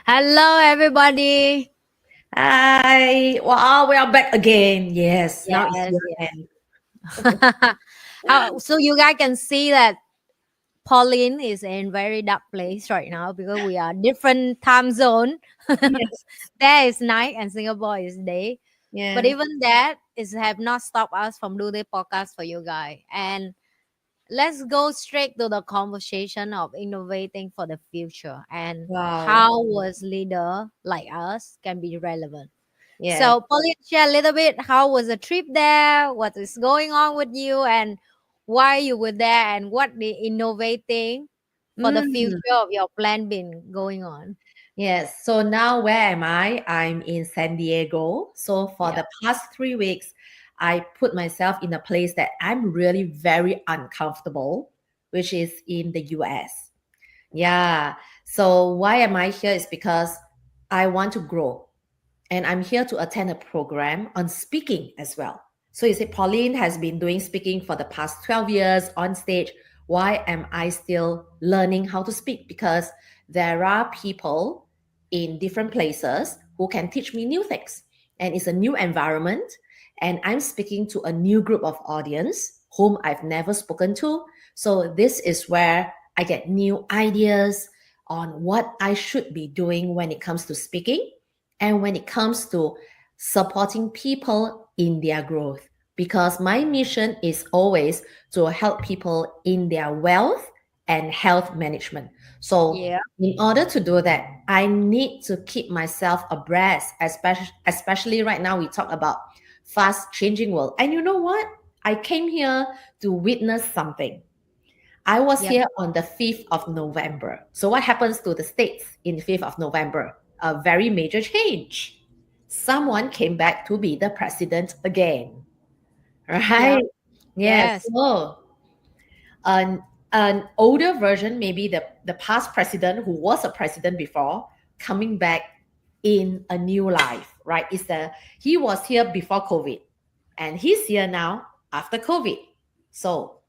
Hello, everybody. Hi. Wow, we are back again. Yes, now it's Yes, year yes. end. So you guys can see that Pauline is in very dark place right now because we are different time zone. Yes, There is night and Singapore is day. But yes. even that is have not stopped us from doing the podcast for you guys. And let's go straight to the conversation of innovating for the future and Wow. how was leader like us can be relevant. Yes. So, Pauline, share a little bit. How was the trip there? What is going on with you, and why you were there, and what the innovating for the Mm, future of your plan been going on? yes. So now where am I? I'm in San Diego. So for Yeah, the past 3 weeks, I put myself in a place that I'm really very uncomfortable, which is in the US. Yeah. So why am I here is because I want to grow. And I'm here to attend a program on speaking as well. So you say Pauline has been doing speaking for the past 12 years on stage. Why am I still learning how to speak? Because there are people in different places who can teach me new things. And it's a new environment. And I'm speaking to a new group of audience whom I've never spoken to. So this is where I get new ideas on what I should be doing when it comes to speaking and when it comes to supporting people in their growth. Because my mission is always to help people in their wealth and health management. So, yeah, in order to do that, I need to keep myself abreast, especially right now we talk about fast changing world. And you know what? I came here to witness something. I was yeah. here on the 5th of November. So, what happens to the States in 5th of November? A very major change. Someone came back to be the president again. Yeah. Right? Yes. Yes. So, an older version, maybe the past president who was a president before, coming back in a new life, right? He was here before COVID and he's here now after COVID. So,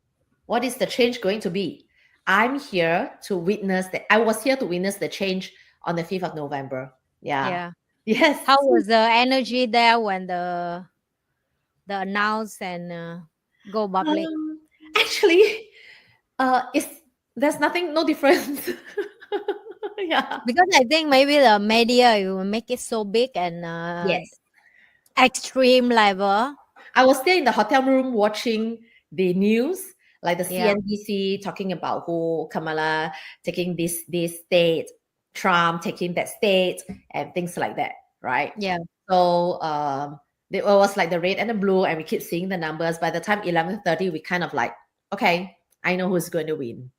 what is the change going to be? I'm here to witness that. I was here to witness the change on the 5th of November. Yeah. Yeah. Yes. How was the energy there when the announce and go public? Um, actually, it's there's nothing, no difference. Yeah. Because I think maybe the media will make it so big and Yes. extreme level. I was still in the hotel room watching the news, like the Yeah. CNBC talking about who Kamala taking this state, Trump taking that state, and things like that, right? Yeah. So it was like the red and the blue, and we keep seeing the numbers. By the time 11:30, we kind of like, okay, I know who's going to win.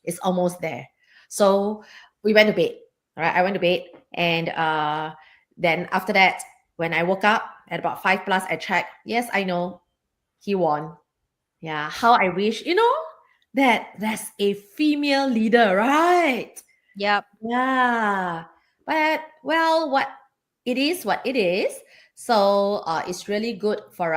It's almost there. So we went to bed. All right, I went to bed, and then after that, when I woke up at about 5 plus, I checked. Yes, I know he won. Yeah, how I wish, that there's a female leader, right? Yep. Yeah. But well, what it is. So it's really good for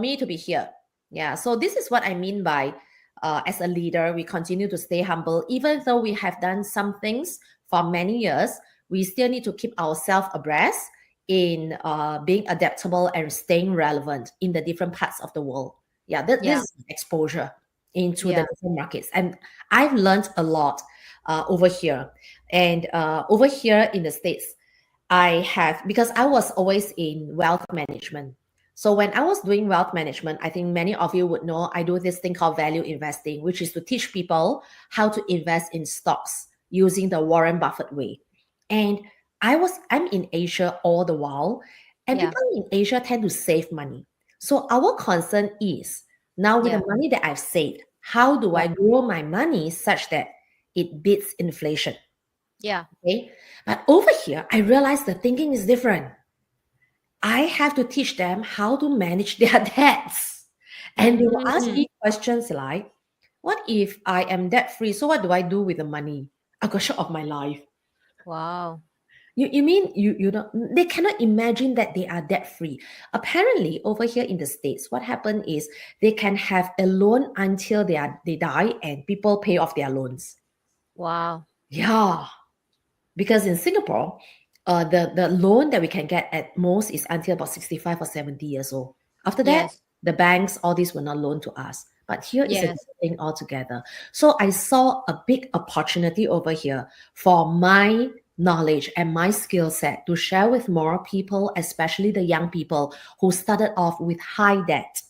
me to be here. Yeah. So this is what I mean by as a leader, we continue to stay humble. Even though we have done some things for many years, we still need to keep ourselves abreast in being adaptable and staying relevant in the different parts of the world. Yeah, this Yeah. is exposure into the Yeah. different markets. And I've learned a lot over here. And over here in the States, I have, because I was always in wealth management. So when I was doing wealth management, I think many of you would know I do this thing called value investing, which is to teach people how to invest in stocks using the Warren Buffett way. And I'm in Asia all the while, and Yeah. people in Asia tend to save money. So our concern is now with the Yeah. money that I've saved, how do I Yeah. grow my money such that it beats inflation? Yeah. Okay. But over here, I realize the thinking is different. I have to teach them how to manage their debts. And they will ask Mm. me questions like, what if I am debt free? So what do I do with the money? I got short of my life. Wow. You mean you don't, they cannot imagine that they are debt free. Apparently, over here in the States, what happened is they can have a loan until they die and people pay off their loans. Wow. Yeah. Because in Singapore, the loan that we can get at most is until about 65 or 70 years old. After that, Yes. the banks, all these will not loan to us. But here is a Yes. different thing altogether. So I saw a big opportunity over here for my knowledge and my skill set to share with more people, especially the young people who started off with high debt,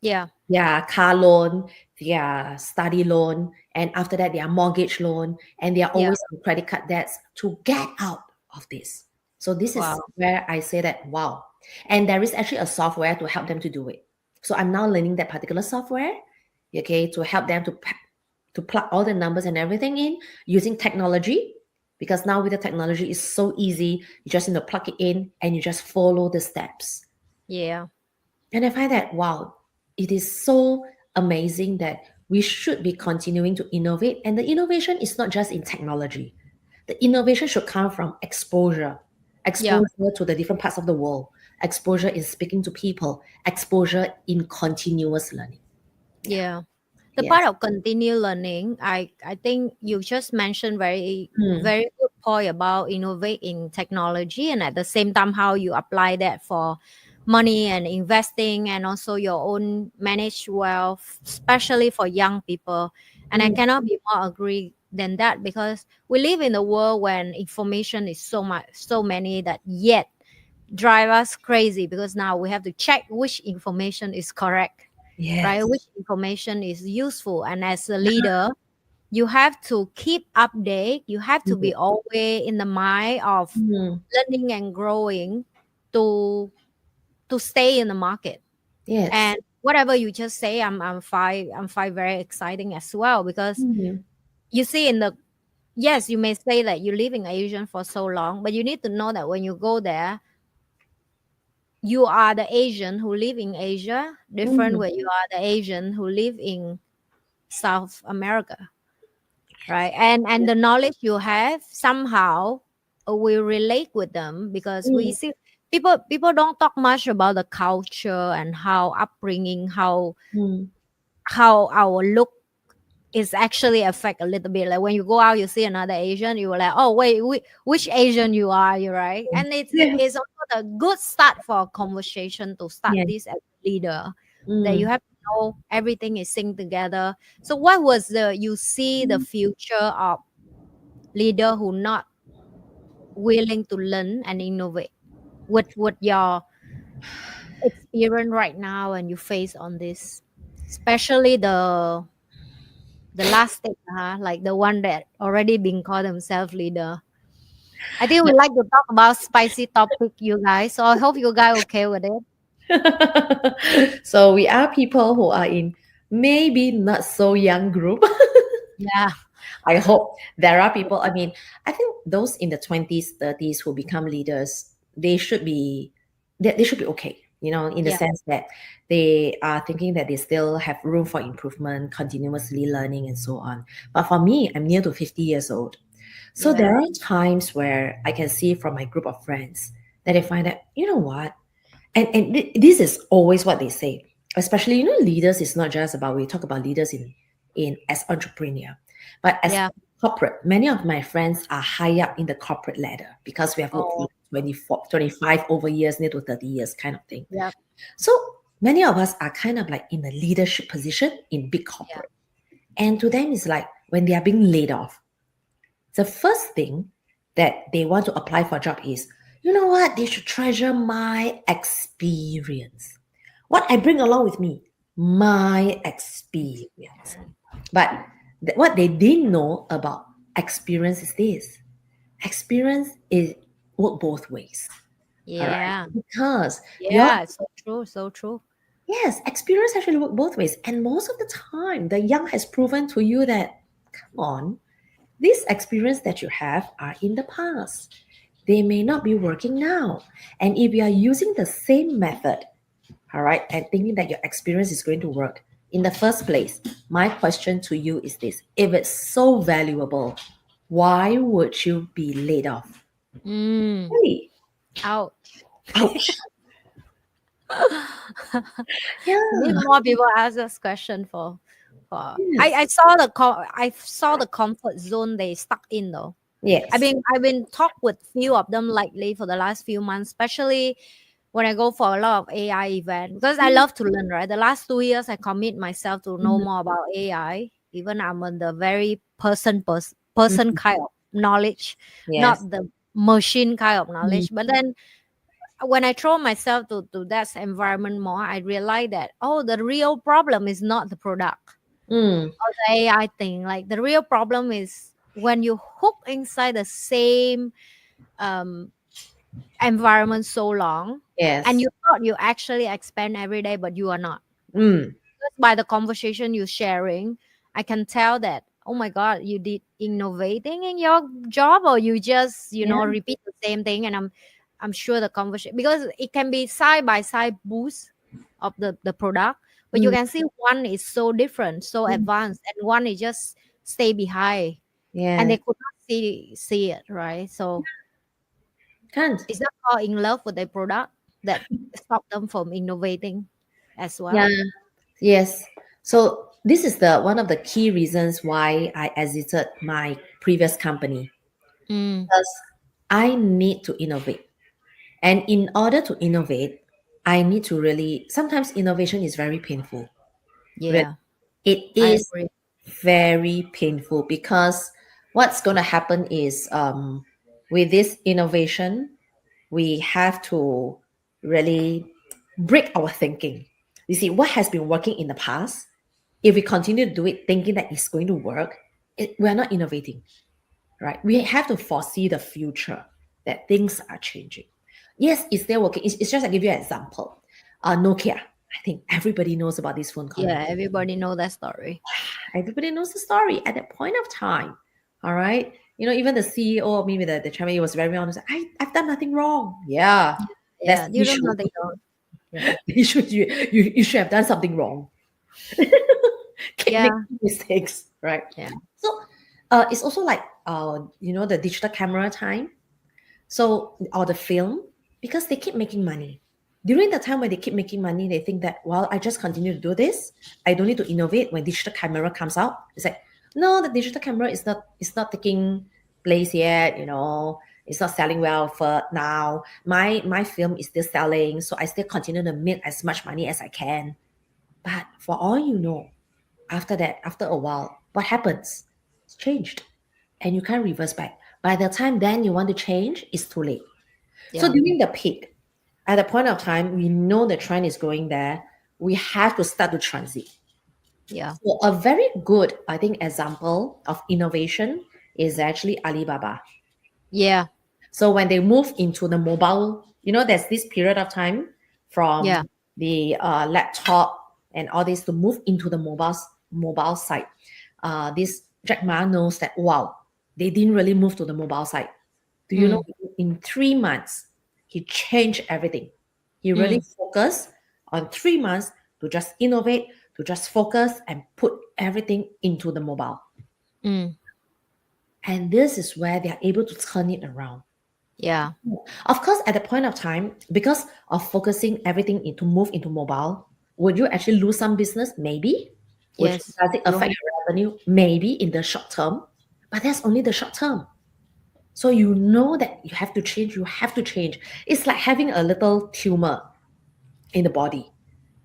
Yeah. their car loan, their study loan, and after that, their mortgage loan, and they are Yeah. always on credit card debts to get out of this. So, this is Wow. where I say that, wow. And there is actually a software to help them to do it. So, I'm now learning that particular software, okay, to help them to plug all the numbers and everything in using technology. Because now with the technology, it's so easy. You just need to plug it in and you just follow the steps. Yeah. And I find that, wow, it is so amazing that we should be continuing to innovate. And the innovation is not just in technology, the innovation should come from exposure, Yeah. exposure to the different parts of the world, exposure in speaking to people, exposure in continuous learning. Yeah. Yeah. The part Yes. of continue learning, I think you just mentioned Mm, very good point about innovate in technology, and at the same time how you apply that for money and investing, and also your own managed wealth, especially for young people. And I mm, cannot be more agree than that, because we live in a world when information is so many that yet drive us crazy, because now we have to check which information is correct, right? yes. Which information is useful. And as a leader, you have to keep update. You have to Mm, be always in the mind of mm, learning and growing to stay in the market. yes. And whatever you just say, I'm fine very exciting as well, because Mm, you see in the yes, you may say that you live in Asian for so long, but you need to know that when you go there, you are the Asian who live in Asia, different mm, where you are the Asian who live in South America, right? And the knowledge you have somehow will relate with them, because we mm, see people don't talk much about the culture and how upbringing, mm, how our look is actually affect a little bit. Like when you go out, you see another Asian, you were like, oh wait, which Asian you are, you right? mm. And Yes. it's also a good start for a conversation to start Yes. this as a leader, that you Mm, have to know everything is synced together. So what was the you see the mm. future of leader who not willing to learn and innovate? What your experience right now and you face on this, especially the last stage, like the one that already been called themselves leader. I think we like to talk about spicy topic, you guys. So I hope you guys okay with it. So we are people who are in maybe not so young group. Yeah, I hope there are people. I mean, I think those in the 20s, 30s who become leaders, they should be they should be okay, in the yeah, sense that they are thinking that they still have room for improvement, continuously learning and so on. But for me, I'm near to 50 years old. So yeah, there are times where I can see from my group of friends that I find that, you know what? And this is always what they say, especially leaders is not just about, we talk about leaders in as entrepreneur, but as yeah. corporate. Many of my friends are high up in the corporate ladder because we have worked for Oh, 24 25 over years, near to 30 years kind of thing. yeah, So many of us are kind of like in a leadership position in big yeah. corporate, and to them it's like when they are being laid off, the first thing that they want to apply for a job is, you know what, they should treasure my experience. What I bring along with me, my experience. But what they didn't know about experience is this. Experience is work both ways. All right. Yeah, Because your yeah. So true, so true. yes, experience actually work both ways. And most of the time, the young has proven to you that, come on, these experiences that you have are in the past. They may not be working now. And if you are using the same method, all right, and thinking that your experience is going to work, in the first place, my question to you is this: if it's so valuable, why would you be laid off? Mm, Really? ouch. Ouch. Need Yeah. more people ask this question for. Yes. I saw the comfort zone they stuck in though. Yes. I've been talk with few of them lately for the last few months, especially when I go for a lot of AI event because I Mm, love to learn, right? The last 2 years I commit myself to know mm, more about AI. Even I'm on the very person mm. kind of knowledge, Yes. not the machine kind of Mm, knowledge. But then when I throw myself to that environment more, I realize that oh, the real problem is not the product mm. or the AI thing. Like the real problem is when you hook inside the same um, environment so long, and Yes. you thought you actually expand every day, but you are not. Mm. Just by the conversation you're sharing, I can tell that oh my god, you did innovating in your job, or you just Yeah. repeat the same thing. And I'm sure the conversation, because it can be side by side boost of the product, but you Mm, can see one is so different, so mm. advanced, and one is just stay behind, and Yeah. they could not see it, right? So Can't. is that called in love with their product that stop them from innovating as Yeah. well? Yes. So this is the one of the key reasons why I exited my previous company, Mm, because I need to innovate. And in order to innovate, I need to really, sometimes innovation is very painful. Really. yeah, It I is agree. very painful because what's going to happen is with this innovation, we have to really break our thinking. You see, what has been working in the past, if we continue to do it thinking that it's going to work, we're not innovating, right? We have to foresee the future, that things are changing. Yes, it's still working. It's just, I give you an example. Nokia. I think everybody knows about this phone called Yeah, Nokia. everybody know that story. Everybody knows the story at that point of time. All right. Even the CEO, maybe the chairman, he was very honest. I've done nothing wrong. Yeah. That's Yeah, the you don't issue. know the wrong. Yeah, The issue is you should have done something wrong. Keep yeah, making mistakes, right? yeah, So it's also like the digital camera time. So, or the film, because they keep making money. During the time when they keep making money, they think that, well, I just continue to do this. I don't need to innovate when digital camera comes out. It's like, no, the digital camera is not taking place yet, it's not selling well for now. My film is still selling, so I still continue to make as much money as I can. But for all you know, after that, after a while, what happens? It's changed. And you can't reverse back. By the time then you want to change, it's too late. So yeah, during the peak, at the point of time, we know the trend is going there. We have to start to transit. yeah, So a very good, I think, example of innovation is actually Alibaba. yeah, So when they move into the mobile, there's this period of time yeah. from the laptop and all this to move into the mobile side. This Jack Ma knows that, wow, they didn't really move to the mobile side. Do you know, Mm, in 3 months, he changed everything. He really mm, focused on 3 months to just innovate, to just focus and put everything into the mobile. mm, And this is where they are able to turn it around. yeah. Of course, at the point of time, because of focusing everything into move into mobile, would you actually lose some business? Maybe. Yes. Does it You affect have, your revenue? Maybe in the short term, but that's only the short term. So you know that you have to change, you have to change. It's like having a little tumor in the body.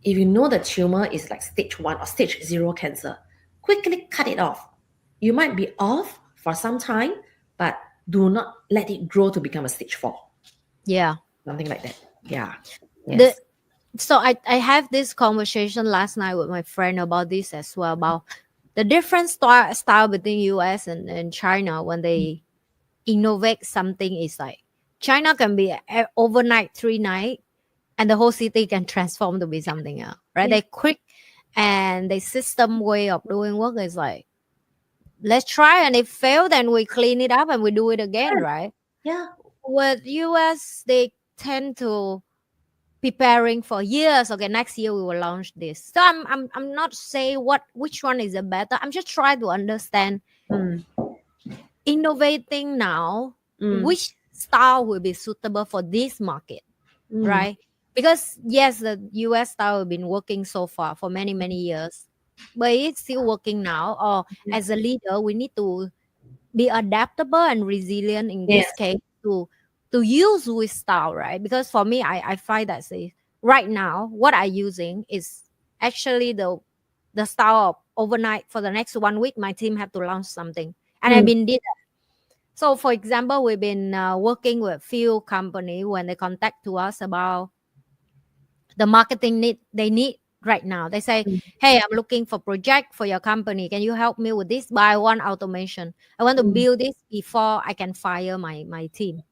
If you know the tumor is like stage 1 or stage 0 cancer, quickly cut it off. You might be off for some time, but do not let it grow to become a stage 4. yeah. Something like that. Yeah. The Yes. so I have this conversation last night with my friend about this as well, about the different style between US and China when they innovate something. Is like China can be overnight 3 night, and the whole city can transform to be something else, right? Yeah. They quick, and the system way of doing work is like, let's try, and if fail, then we clean it up and we do it again, right? Yeah. With US, they tend to preparing for years. Okay, next year we will launch this. So I'm not saying which one is the better. I'm just trying to understand Mm, innovating now, mm, which style will be suitable for this market, mm. right? Because yes, the US style have been working so far for many years, but it's still working now. Or Yeah. as a leader, we need to be adaptable and resilient in Yes. this case to use with style, right? Because for me, I find that say right now what I using is actually the style of overnight. For the next 1 week my team have to launch something, and I've Mm, been did that. So for example, we've been working with few company when they contact to us about the marketing need they need right now. They say, mm, hey, I'm looking for project for your company, can you help me with this? But I want automation, I want to mm. build this before I can fire my team.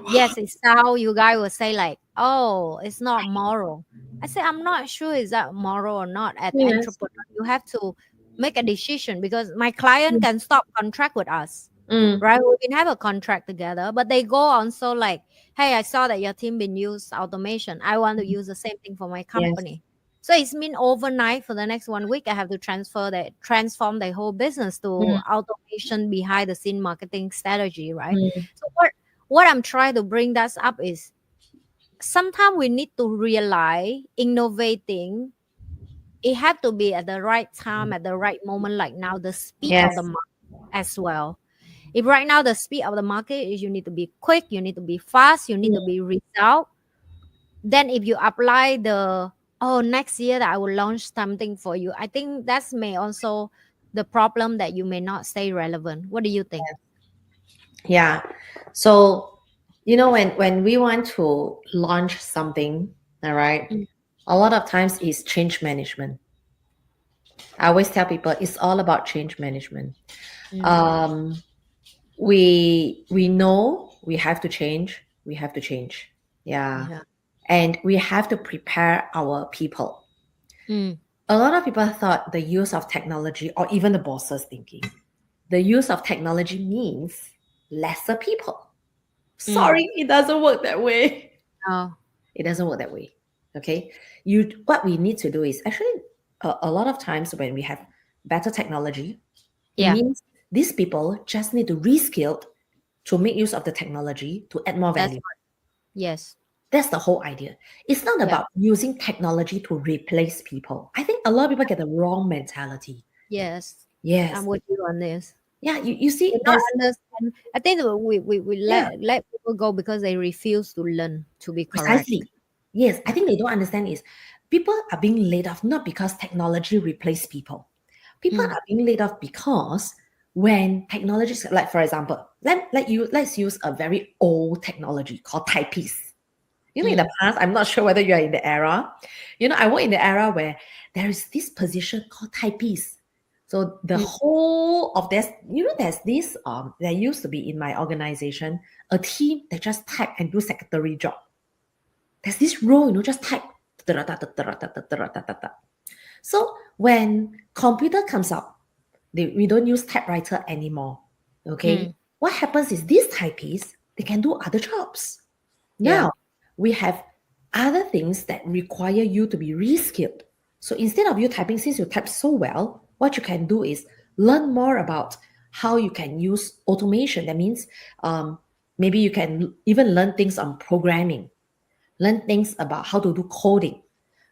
Yes, it's how you guys will say like, oh, it's not moral. I say I'm not sure is that moral or not. At Yes. entrepreneur, you have to make a decision because my client Mm, can stop contract with us, mm, right? We can have a contract together, but they go on so like, hey, I saw that your team been use automation, I want to mm. use the same thing for my Yes. company. So it's mean overnight for the next 1 week I have to transform the whole business to Mm, automation behind the scene marketing strategy, right? mm. So what I'm trying to bring that up is sometimes we need to realize innovating, it have to be at the right time, at the right moment, like now the speed of the Yes. market as well. If right now the speed of the market is you need to be quick, you need to be fast, you need to Mm, be result, then if you apply the, oh, next year that I will launch something for you, I think that's may also the problem that you may not stay relevant. What do you think? yeah. So, you know, when we want to launch something, all right, Mm, a lot of times it's change management. I always tell people it's all about change management. mm, Um, we know we have to change. We have to change. Yeah, yeah. and we have to prepare our people. Mm, A lot of people thought the use of technology, or even the bosses thinking, the use of technology means lesser people. mm. Sorry, it doesn't work that way. Oh, It doesn't work that way. Okay, what we need to do is actually a lot of times when we have better technology, it yeah, means these people just need to reskill to make use of the technology to add more that's value. right. Yes. That's the whole idea. It's not Yeah. about using technology to replace people. I think a lot of people get the wrong mentality. Yes. I'm Yes. with you on this. Yeah, you They see, not there's understand. I think that we yeah, let people go because they refuse to learn to be correct. precisely. Yes, I Yeah. think they don't understand is people are being laid off not because technology replaced people. People Mm, are being laid off because when technologies, like for example, let's use a very old technology called typepiece. You know, in the mm, past, I'm not sure whether you are in the era. You know, I work in the era where there is this position called typepiece. So the mm, whole of this, you know, there's this there used to be in my organization a team that just type and do secretary job. There's this role, you know, just type. So when computer comes up, we don't use typewriter anymore. Okay. mm. What happens is these typists, they can do other jobs. Yeah. Now we have other things that require you to be reskilled. So instead of you typing, since you type so well, what you can do is learn more about how you can use automation. That means maybe you can even learn things on programming, learn things about how to do coding,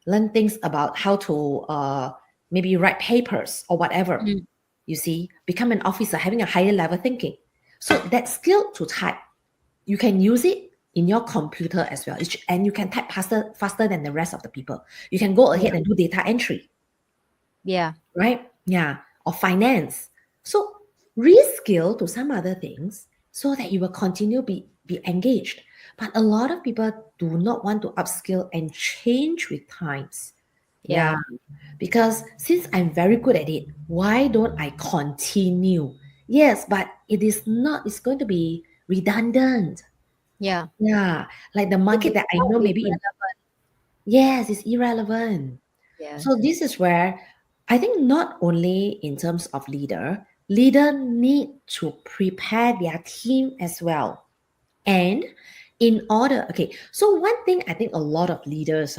learn things about how to maybe write papers or whatever. Mm, You see, become an officer, having a higher level thinking. So that skill to type, you can use it in your computer as well. And you can type faster than the rest of the people. You can go yeah. ahead and do data entry, Yeah. right? Yeah, or finance. So reskill to some other things so that you will continue be engaged. But a lot of people do not want to upskill and change with times. Yeah, Yeah. because since I'm very good at it, why don't I continue? Yes, but it is not, it's going to be redundant. Yeah. Yeah, like the It market that I becomes know maybe in, irrelevant. yes, it's irrelevant. So Yes. this is where I think not only in terms of leader need to prepare their team as well. And in order, okay, so one thing I think a lot of leaders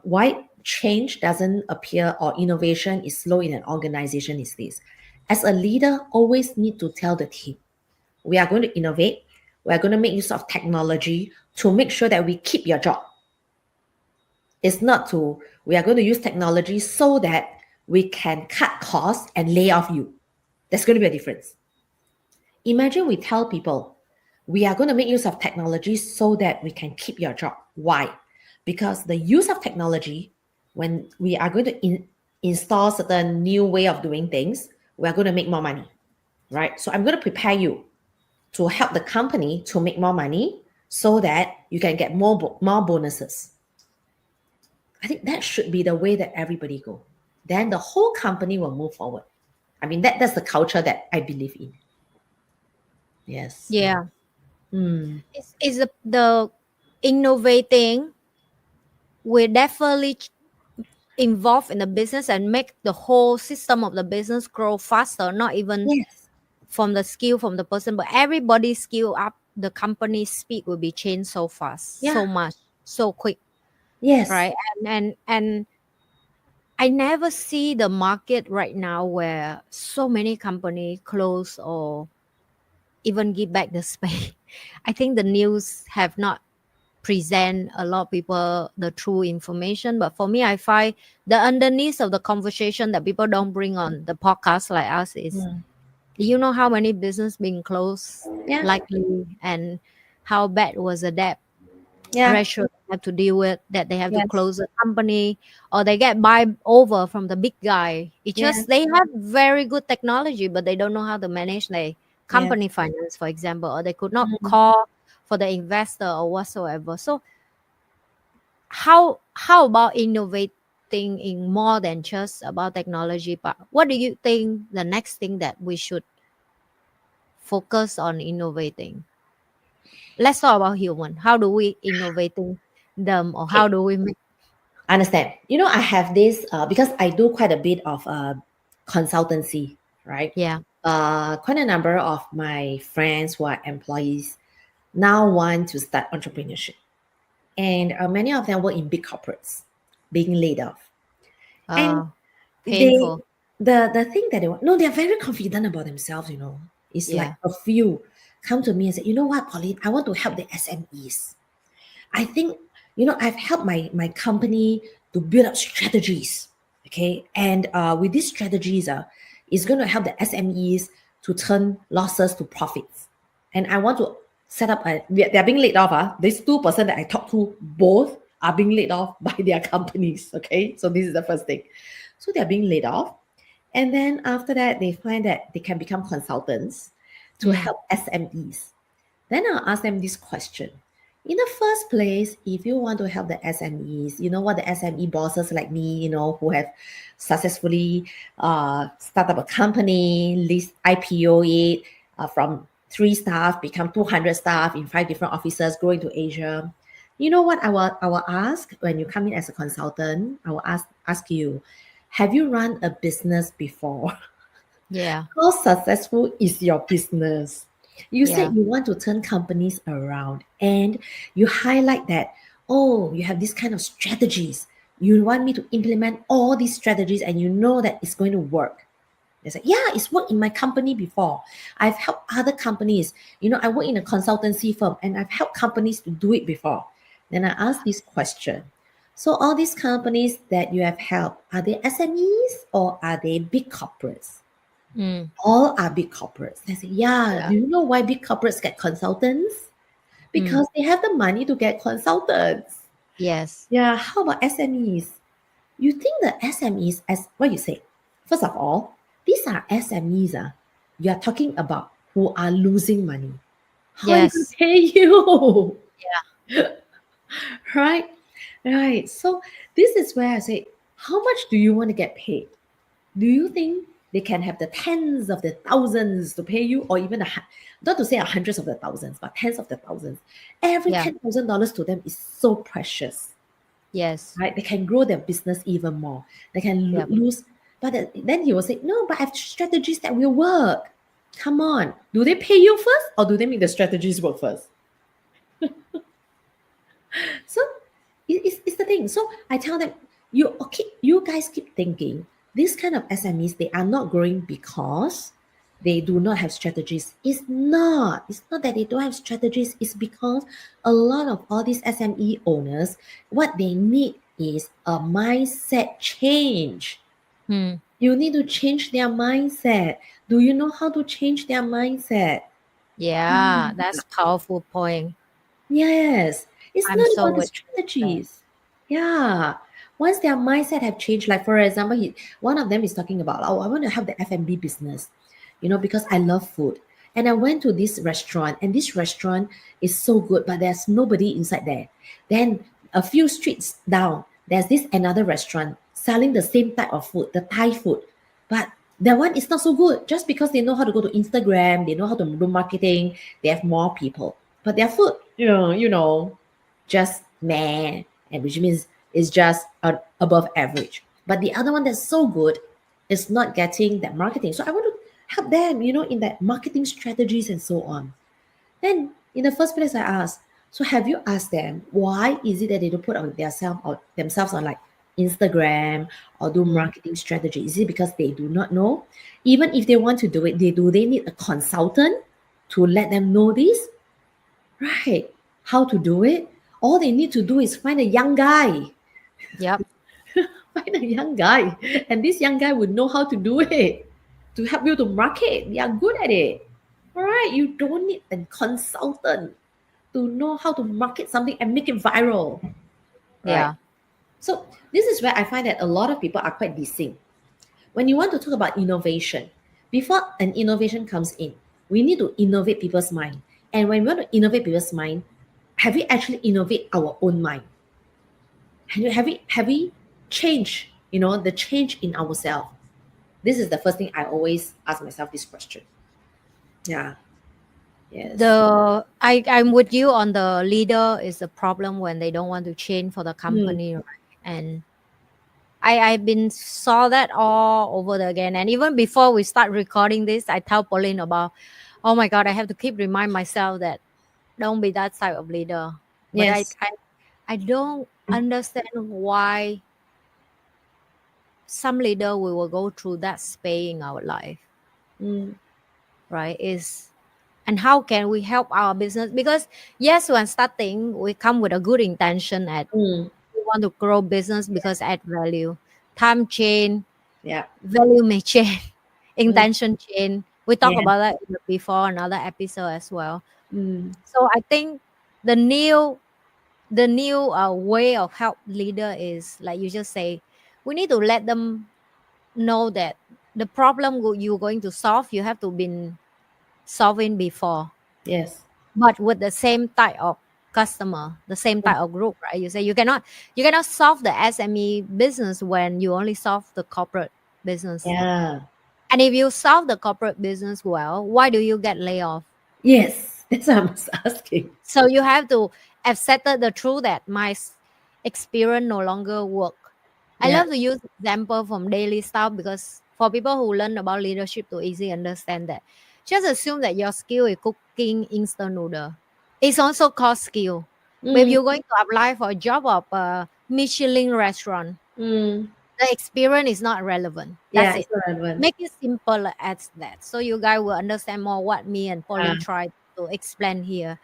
why change doesn't appear or innovation is slow in an organization is this. As a leader, always need to tell the team, we are going to innovate, we are going to make use of technology to make sure that we keep your job. It's not to, we are going to use technology so that we can cut costs and lay off you. There's going to be a difference. Imagine we tell people, we are going to make use of technology so that we can keep your job. Why? Because the use of technology, when we are going to install certain new way of doing things, we are going to make more money, right? So I'm going to prepare you to help the company to make more money so that you can get more bonuses. I think that should be the way that everybody go. Then the whole company will move forward. I mean, that's the culture that I believe in. Yes. Yeah. Mm. Is the innovating will definitely involve in the business and make the whole system of the business grow faster, not even Yes. from the skill from the person, but everybody's skill up, the company's speed will be changed so fast, Yeah. so much, so quick, Yes. right? And I never see the market right now where so many company close or even give back the space. I think the news have not present a lot of people the true information, but for me I find the underneath of the conversation that people don't bring on the podcast like us is, Mm. do you know how many business being closed Yeah. likely, and how bad was the debt Yeah. pressure they have to deal with, that they have to Yes. close the company or they get buy over from the big guy. It's Yeah. just they have very good technology but they don't know how to manage their Yes. company finance, for example, or they could not Mm. call for the investor or whatsoever. So how about innovating in more than just about technology? But what do you think the next thing that we should focus on innovating? Let's talk about human. How do we innovating them, or how Okay. do we make? Understand. I have this because I do quite a bit of consultancy, right? Yeah. Quite a number of my friends who are employees now want to start entrepreneurship, and many of them work in big corporates, being laid off, and uh they Painful. the thing that they want, no, they're very confident about themselves. It's like Yeah. a few come to me and say, you know what, Pauline, I want to help the SMEs. I think, I've helped my company to build up strategies. Okay. And with these strategies, it's going to help the SMEs to turn losses to profits. And I want to set up they're being laid off. These 2% that I talked to, both are being laid off by their companies. Okay. So this is the first thing. So they're being laid off. And then after that, they find that they can become consultants to Mm. help SMEs. Then I'll ask them this question. In the first place, if you want to help the SMEs, you know what the SME bosses like me, who have successfully started up a company, list IPO it from 3 staff, become 200 staff in 5 different offices, growing to Asia. You know what I will ask when you come in as a consultant? I will ask you, have you run a business before? Yeah. How successful is your business? You said Yeah. you want to turn companies around and you highlight that, oh, you have this kind of strategies. You want me to implement all these strategies and you know that it's going to work. They say, yeah, it's worked in my company before. I've helped other companies. I work in a consultancy firm and I've helped companies to do it before. Then I ask this question. So all these companies that you have helped, are they SMEs or are they big corporates? Mm. All are big corporates. They say, yeah, Yeah. do you know why big corporates get consultants? Mm. Because they have the money to get consultants. Yes. Yeah, how about SMEs? You think the SMEs, as what you say, first of all, these are SMEs. You are talking about who are losing money. How are you going to Yes. pay you? Yeah. Right? Right. So this is where I say, how much do you want to get paid? Do you think they can have the tens of the thousands to pay you, or even not to say hundreds of the thousands, but tens of the thousands? Every Yeah. $10,000 to them is so precious, Yes. right? They can grow their business even more. They can Yeah. lose, but then he will say, "No, but I have strategies that will work." Come on, do they pay you first, or do they make the strategies work first? So it's the thing. So I tell them, you guys keep thinking these kind of SMEs, they are not growing because they do not have strategies. It's not that they don't have strategies. It's because a lot of all these SME owners, what they need is a mindset change. Mm. You need to change their mindset. Do you know how to change their mindset? Yeah, that's powerful point. Yes, it's I'm not so about the with that. strategies. Yeah. Once their mindset have changed, like for example, one of them is talking about, oh, I want to have the F&B business, because I love food. And I went to this restaurant, and this restaurant is so good, but there's nobody inside there. Then a few streets down, there's this another restaurant selling the same type of food, the Thai food. But that one is not so good just because they know how to go to Instagram, they know how to do marketing, they have more people. But their food, just meh, and which means it's just above average. But the other one that's so good is not getting that marketing. So I want to help them, in that marketing strategies and so on. Then in the first place, I asked, so have you asked them why is it that they don't put on themselves on like Instagram or do Mm. marketing strategy? Is it because they do not know? Even if they want to do it, they need a consultant to let them know this? Right. How to do it? All they need to do is find a young guy. Yep. Find a young guy. And this young guy would know how to do it to help you to market. They are good at it. All right. You don't need a consultant to know how to market something and make it viral. Right. Yeah. So this is where I find that a lot of people are quite deceived. When you want to talk about innovation, before an innovation comes in, we need to innovate people's mind. And when we want to innovate people's mind, have we actually innovate our own mind? Have we changed, the change in ourselves? This is the first thing I always ask myself this question. Yeah. Yes. I'm with you on the leader is the problem when they don't want to change for the Mm, company, right? And I've been saw that all over again. And even before we start recording this, I tell Pauline about, oh my God, I have to keep remind myself that don't be that type of leader. But yes. I don't understand why some leader we will go through that space in our life, Mm, right? Is and how can we help our business? Because yes, when starting, we come with a good intention at mm, we want to grow business because add value. Time change, yeah. value may change, Mm, intention change. We talked yeah. about that in the before another episode as well. Mm, So I think the new way of help leader is like you just say we need to let them know that the problem you're going to solve you have to been solving before, yes. but with the same type of customer, the same Mm, type of group, right? You say you cannot solve the SME business when you only solve the corporate business. yeah. And if you solve the corporate business well, why do you get laid off? Yes. That's what I was asking. So you have to accept the truth that my experience no longer work. I Yeah. love to use example from daily stuff because for people who learn about leadership to easily understand that. Just assume that your skill is cooking instant noodle. It's also called skill. But if Mm, you're going to apply for a job of a Michelin restaurant, mm, the experience is not relevant. yeah. That's It's it. relevant. Make it simple as that. So you guys will understand more what me and Uh, Pauline tried to explain here.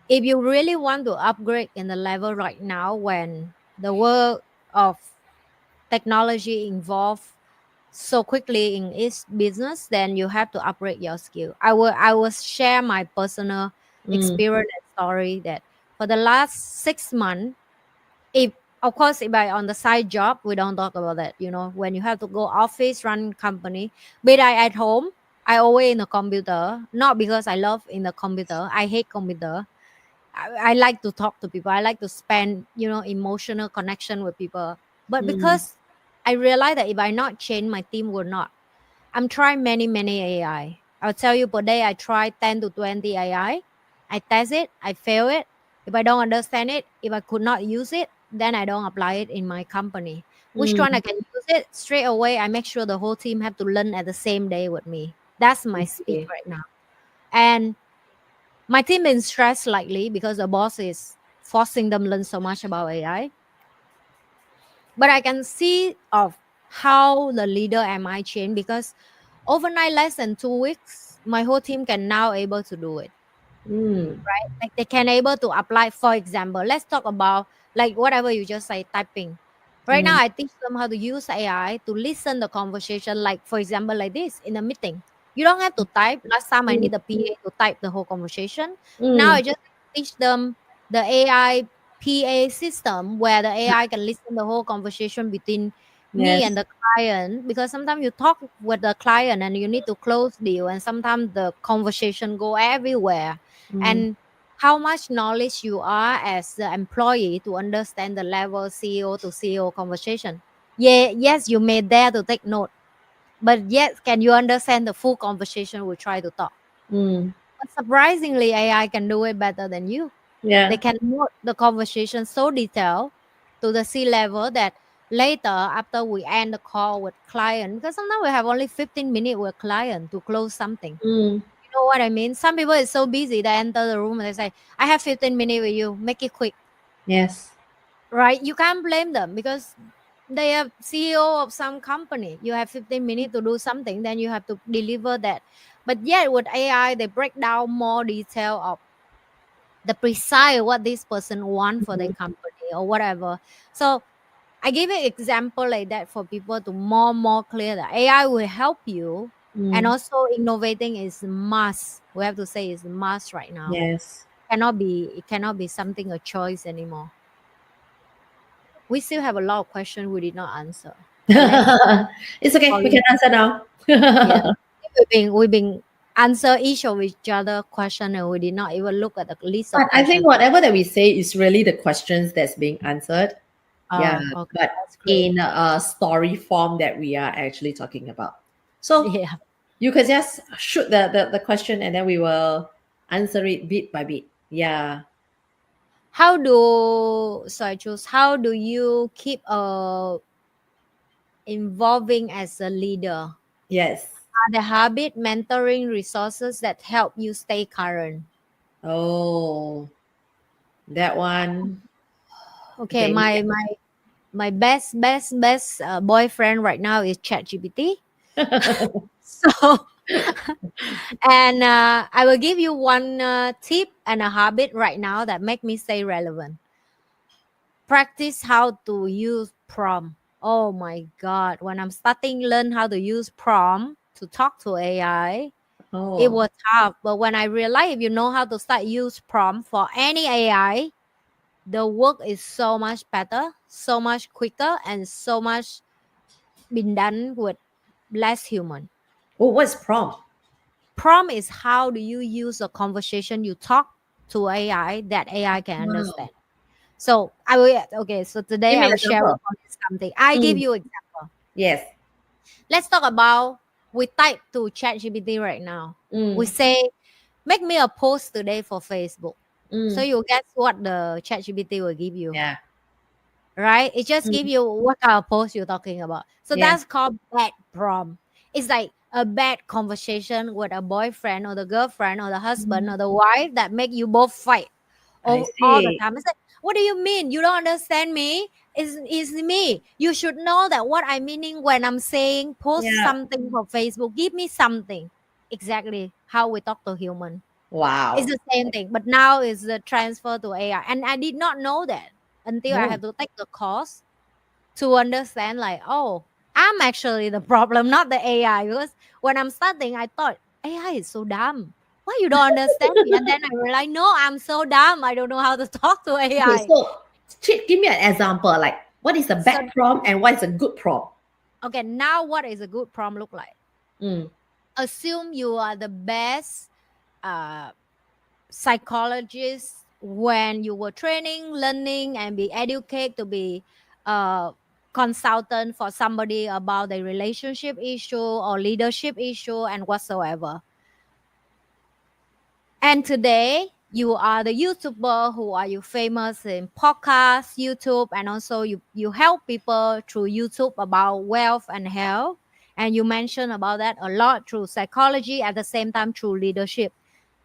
If you really want to upgrade in the level right now when the world of technology evolve so quickly in each business, then you have to upgrade your skill. I will share my personal mm, experience and story that for the last 6 months, if of course if I on the side job, we don't talk about that. When you have to go office, run company, but I at home, I always in the computer, not because I love in the computer. I hate computer. I like to talk to people. I like to spend, emotional connection with people. But mm, because I realize that if I not change, my team will not. I'm trying many AI. I'll tell you per day I try 10 to 20 AI. I test it, I fail it. If I don't understand it, if I could not use it, then I don't apply it in my company. Which one I mm. can use it straight away, I make sure the whole team have to learn at the same day with me. That's my speed Okay. right now. And my team been stressed slightly because the boss is forcing them learn so much about AI. But I can see of how the leader am I changed because overnight, less than 2 weeks, my whole team can now able to do it. Mm, Like they can able to apply. For example, let's talk about like whatever you just say typing. Right now, mm, I teach them how to use AI to listen the conversation. Like for example, like this in a meeting. You don't have to type. Last time I Mm, need the PA to type the whole conversation. Now I mm, just teach them the AI PA system where the AI can listen the whole conversation between me and yes. the client, because sometimes you talk with the client and you need to close deal, and sometimes the conversation go everywhere. Mm, And how much knowledge you are as the employee to understand the level CEO to CEO conversation. Yeah, yes, you may dare to take note, but yet can you understand the full conversation we try to talk? mm, But surprisingly, AI can do it better than you. They yeah. can note the conversation so detailed to the C level that later, after we end the call with client, because sometimes we have only 15 minutes with client to close something. Mm, You know what I mean? Some people is so busy they enter the room and they say, I have 15 minutes with you, make it quick. yes. Right? You can't blame them because they are CEO of some company. You have 15 minutes to do something, then you have to deliver that. But yet with AI, they break down more detail of the precise what this person want for their Mm, company or whatever. So I give an example like that for people to more clear that AI will help you, and mm, also innovating is must. We have to say is must right now. yes. It cannot be something a choice anymore. We still have a lot of questions we did not answer. But let's It's okay. We can Pauline. answer now. Yeah. We've been answer each of each other question, and we did not even look at the list But of I think questions. whatever that we say is really the questions that's being answered. Yeah, Oh, okay. but That's great. in a story form that we are actually talking about. So Yeah. you could just shoot the question and then we will answer it bit by bit. Yeah. How do you keep involving as a leader? Yes. Are the habit mentoring resources that help you stay current? Oh, that one. Okay, Okay. my best boyfriend right now is ChatGPT. So and I will give you one tip and a habit right now that make me stay relevant. Practice how to use prompt. Oh my god, when I'm starting learn how to use prompt to talk to AI, it Oh, was tough. But when I realized if you know how to start use prompt for any AI, the work is so much better, so much quicker, and so much been done with less human. oh, what's prompt? Prompt is how do you use a conversation you talk to AI that AI can Wow. understand. So I will okay. So today Give me I an will share with example. you something. I give Mm, you example. yes. Let's talk about we type to ChatGPT right now. We Mm, say make me a post today for Facebook. So mm, you guess what the ChatGPT will give you, yeah. right? It just give Mm, you what kind of post you're talking about. So yeah. that's called bad prompt. It's like a bad conversation with a boyfriend or the girlfriend or the husband Mm, or the wife that make you both fight I all the see. time. It's like, what do you mean? You don't understand me? Is me. You should know that what I'm meaning when I'm saying post Yeah. something for Facebook. Give me something. Exactly how we talk to human. It's Wow. the same thing, but now is the transfer to AI. And I did not know that until I Oh, have to take the course to understand like, oh, I'm actually the problem, not the AI. Because when I'm starting, I thought AI is so dumb. Why you don't understand me? And then I realized, no, I'm so dumb. I don't know how to talk to okay. AI. So, give me an example. Like, what is a So bad prompt and what is a good prompt? okay, now what is a good prompt look like? Mm, Assume you are the best uh, psychologist when you were training, learning, and be educated to be a consultant for somebody about the relationship issue or leadership issue and whatsoever. And today you are the YouTuber who are you famous in podcasts, YouTube, and also you help people through YouTube about wealth and health. And you mention about that a lot through psychology at the same time through leadership.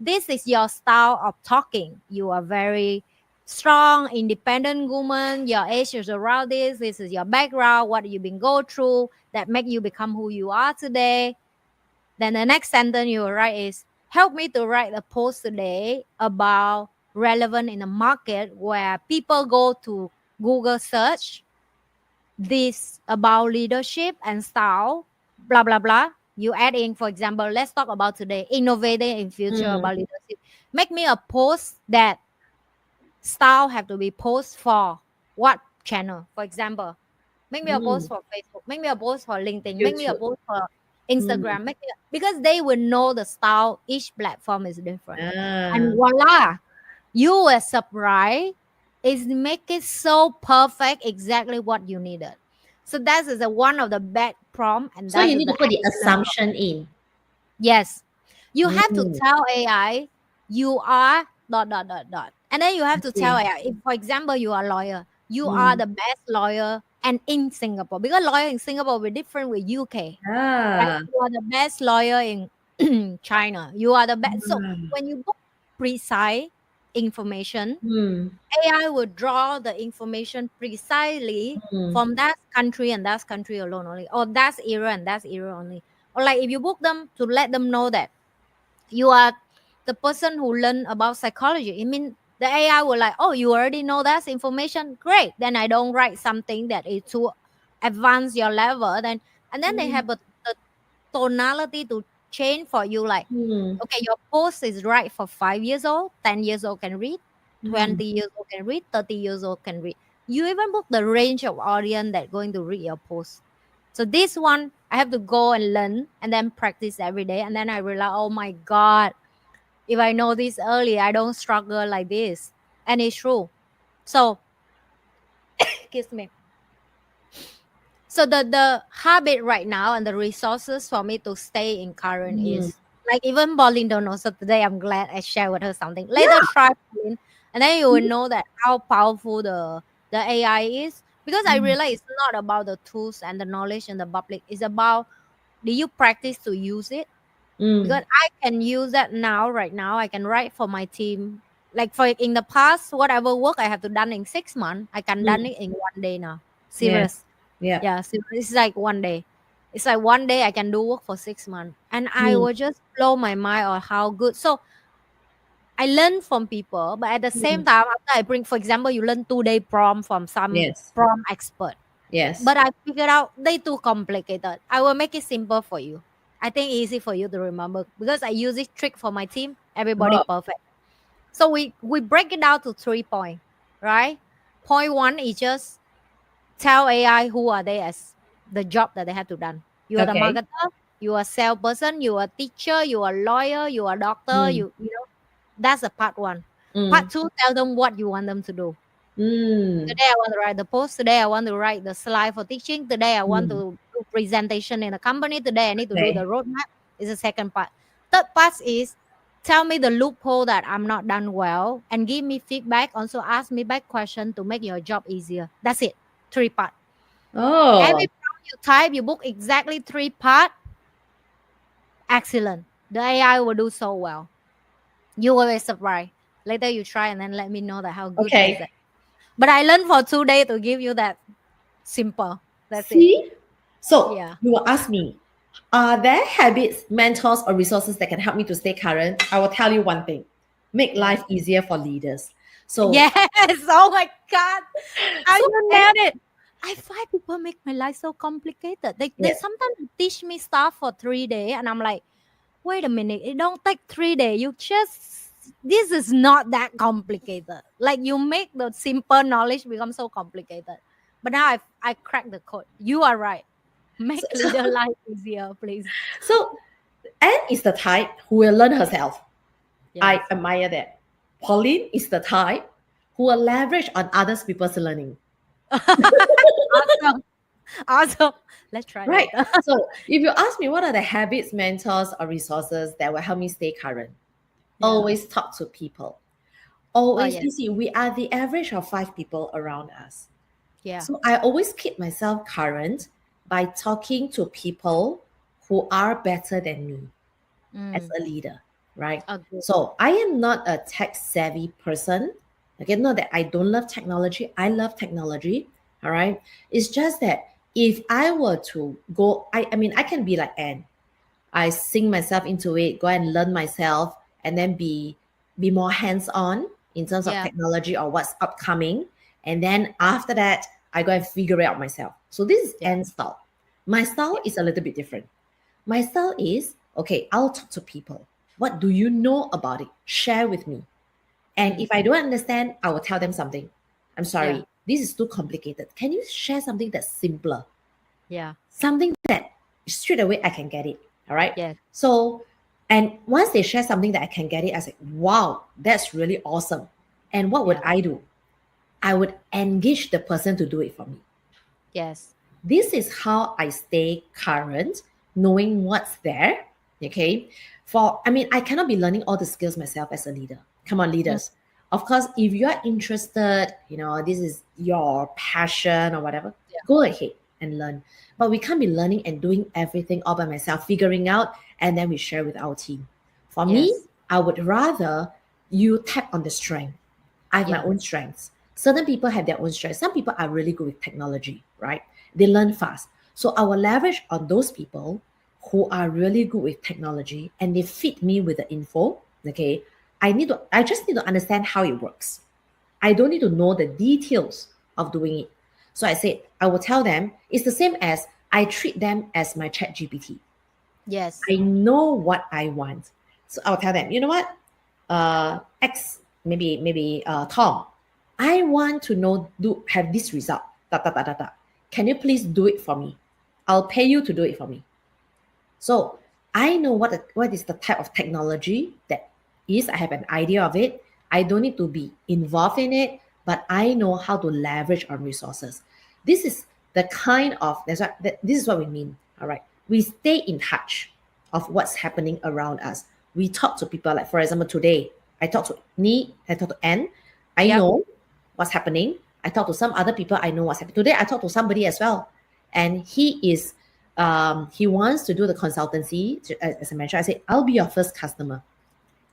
This is your style of talking. You are very strong, independent woman. Your age is around this. This is your background, what you've been go through that make you become who you are today. Then the next sentence you will write is help me to write a post today about relevant in the market where people go to Google search this about leadership and style, blah blah blah. You add in, for example, let's talk about today, innovating in future Mm. about leadership. Make me a post that style have to be post for what channel. For example, make me a post Mm. for Facebook, make me a post for LinkedIn, make me a YouTube. post for Mm. Instagram, because they will know the style. Each platform is different. And Ah. voila, you were surprised. It make it so perfect, exactly what you needed. So that is one of the bad prompt, and So that you is need the to put the excellent prompt. assumption in. Yes, you have to Mm. tell AI you are dot dot dot dot, and then you have to tell Okay. AI. If, for example, you are a lawyer, you are Mm. the best lawyer, and in Singapore, because lawyer in Singapore will be different with UK. Right? Ah. You are the best lawyer in China. You are the best. So Ah. when you book precise information, Mm. AI will draw the information precisely Mm. from that country and that country alone only, or that era and that era only. Or like if you book them to let them know that you are the person who learn about psychology. I mean, the AI will like, oh, you already know that information. Great. Then I don't write something that is too advanced your level. Then and then they Mm. have the tonality to change for you. Like, Mm. okay, your post is right for 5 years old, 10 years old can read, Mm. 20 years old can read, 30 years old can read. You even book the range of audience that going to read your post. So this one, I have to go and learn and then practice every day. And then I realize, oh my God, if I know this early, I don't struggle like this. And it's true. So, excuse me. So the habit right now and the resources for me to stay in current Mm. is like even Pauline don't know. So today I'm glad I share with her something. Later Yeah. try Pauline, and then you will know that how powerful the AI is. Because I Mm. realize it's not about the tools and the knowledge in the public. It's about, do you practice to use it? Mm. Because I can use that now, right now. I can write for my team. Like for in the past, whatever work I have to done in 6 months, I can done Mm. it in 1 day now. Yes. Serious. Yeah. Yeah, so it's like 1 day. It's like 1 day I can do work for 6 months. And I Mm. will just blow my mind on how good. So I learn from people, but at the same Mm. time, after I bring, for example, you learn 2 day prompt from some Yes. prompt expert. Yes. But I figured out they too complicated. I will make it simple for you. I think easy for you to remember because I use this trick for my team. Everybody Oh. perfect. So we break it down to 3 points, right? Point one is just tell AI who are they as the job that they have to done. You are the Okay. marketer, you are salesperson, you are teacher, you are lawyer, you are doctor, Mm. you know, that's the part one. Mm. Part two, tell them what you want them to do. Mm. Today I want to write the post. Today I want to write the slide for teaching. Today I want Mm. to do presentation in a company. Today I need to do the Okay. roadmap. Is the second part. Third part is tell me the loophole that I'm not done well and give me feedback. Also ask me back question to make your job easier. That's it. Three part. Oh. Every prompt you type, you book exactly three part. Excellent. The AI will do so well. You will be surprised. Later you try and then let me know that how good does Okay. that. But I learned for 2 days to give you that simple. That's it. See? So Yeah. you will ask me, are there habits, mentors, or resources that can help me to stay current? I will tell you one thing: make Yeah. life easier for leaders. So, Yes. Oh my God. How so you and nailed it. I find people make my life so complicated. They yes. sometimes teach me stuff for 3 days and I'm like, wait a minute, it don't take 3 days. You just this is not that complicated. Like you make the simple knowledge become so complicated. But now I cracked the code. You are right. So, Make so, leader life easier, please. so Anne is the type who will learn herself. I Yes. admire that. Pauline is the type who will leverage on others people's learning. Awesome. Awesome. Let's try Right. later. So if you ask me what are the habits, mentors, or resources that will help me stay current, Yeah. always talk to people. Oh Always, yes. you see, we are the average of 5 people around us. Yeah. So I always keep myself current by talking to people who are better than me as Mm. a leader, right? Agree. So I am not a tech savvy person. Again, not that I don't love technology. I love technology. All right. It's just that if I were to go, I mean, I can be like Anne. I sink myself into it, go and learn myself, and then be more hands-on in terms of Yeah. technology or what's upcoming. And then after that, I go and figure it out myself. So this is Yeah. Anne's style. My style Yeah. is a little bit different. My style is okay, I'll talk to people. What do you know about it? Share with me. And Mm. if I don't understand, I will tell them something. I'm Yeah. sorry, this is too complicated. Can you share something that's simpler? Yeah. Something that straight away I can get it. All right. Yes. So, and once they share something that I can get it, I say, wow, that's really awesome. And what would Yeah. I do? I would engage the person to do it for me. Yes. This is how I stay current, knowing what's there. Okay. I mean, I cannot be learning all the skills myself as a leader. Come on, Mm. leaders. Of course, if you're interested, this is your passion or whatever, Yeah. go ahead and learn. But we can't be learning and doing everything all by myself, figuring out, and then we share with our team. For me, Yes. I would rather you tap on the strength. I have my Yeah. own strengths. Certain people have their own strengths. Some people are really good with technology, right? They learn fast. So I will leverage on those people who are really good with technology and they feed me with the info. Okay. I just need to understand how it works. I don't need to know the details of doing it. So I said, I will tell them it's the same as I treat them as my chat GPT. Yes. I know what I want. So I'll tell them, you know what? X, maybe Tom, I want to know, do have this result. Da, da, da, da, da. Can you please do it for me? I'll pay you to do it for me. So I know what is the type of technology that is. I have an idea of it. I don't need to be involved in it, but I know how to leverage on resources. This is the kind of this is what we mean. All right. We stay in touch of what's happening around us. We talk to people like, for example, today I talked to Nhi, I talked to Anne. I Yep. know what's happening. I talk to some other people. I know what's happening. Today I talked to somebody as well, and he wants to do the consultancy. As I mentioned, I said, I'll be your first customer.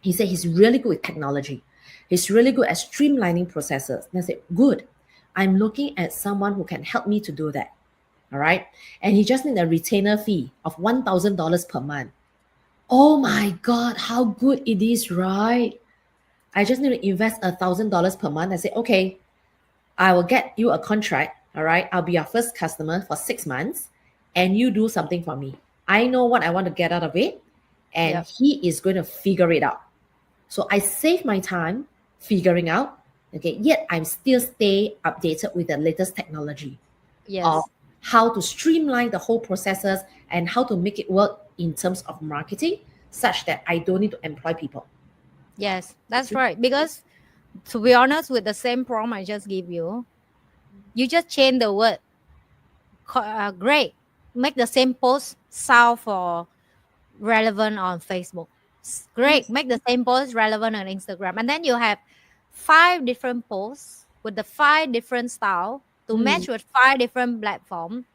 He said he's really good with technology. He's really good at streamlining processes. And I said, good. I'm looking at someone who can help me to do that. All right. And he just need a retainer fee of $1,000 per month. Oh my God, how good it is, right? I just need to invest $1,000 per month. I said, okay, I will get you a contract. All right. I'll be your first customer for 6 months and you do something for me. I know what I want to get out of it. And Yep. he is going to figure it out. So I save my time figuring out. Okay. Yet I'm still stay updated with the latest technology of Yes. how to streamline the whole processes and how to make it work in terms of marketing such that I don't need to employ people. Yes. That's right. Because to be honest, with the same prompt I just give you, you just change the word. Great. Make the same post sound for relevant on Facebook. Great. Yes. Make the same post relevant on Instagram. And then you have 5 different posts with the 5 different style to Mm, match with 5 different platform.